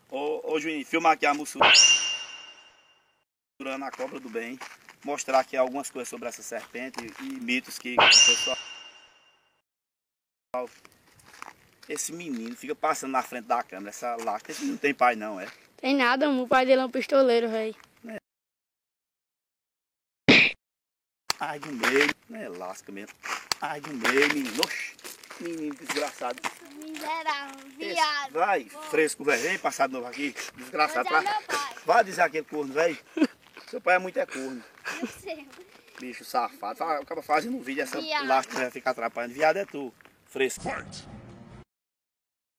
Ô Juninho, filmar aqui a mussura na cobra do bem. Mostrar aqui algumas coisas sobre essa serpente e mitos que o pessoal... Esse menino fica passando na frente da câmera, essa lasca. Esse menino não tem pai não, é? Tem nada, o pai dele é um pistoleiro, velho. Ai do meio, é lasca mesmo. Ai do meio, menino. Oxi, menino desgraçado. Miserável, viado. Vai, fresco, velho. Vem passar de novo aqui. Desgraçado. Vou dizer ao meu pai. Vai dizer aquele corno, velho. Seu pai é muito corno. Eu sei. Bicho safado. Acaba fazendo um vídeo, essa Viado. lasca vai ficar atrapalhando. Viado é tu, fresco.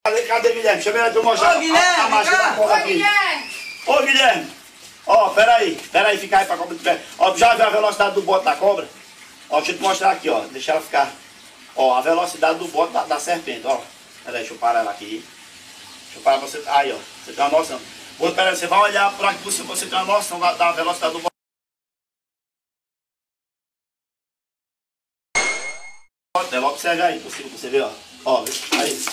Cadê Guilherme? Chama ele pra eu mostrar a mágica da cobra aqui. Ô Guilherme! Ó, peraí, fica aí pra cobra de pé. Ó, já viu a velocidade do bote da cobra? Ó, deixa eu te mostrar aqui, ó. Deixa ela ficar. Ó, a velocidade do bote da serpente, ó. Peraí, deixa eu parar ela aqui. Deixa eu parar pra você. Aí, ó. Você tem uma noção. Peraí, você vai olhar por aqui se você tem uma noção da velocidade do bote. Observe aí, você vê, ó. Ó, aí.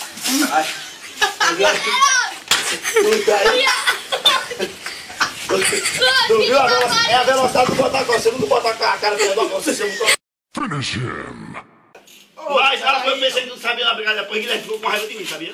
Tu viu a velocidade? É a velocidade do botacó. Você não bota a cara do botacó, você não. Finish him. Mas eu pensei que tu sabia na brigada depois, Guilherme ficou com raiva de mim, sabia?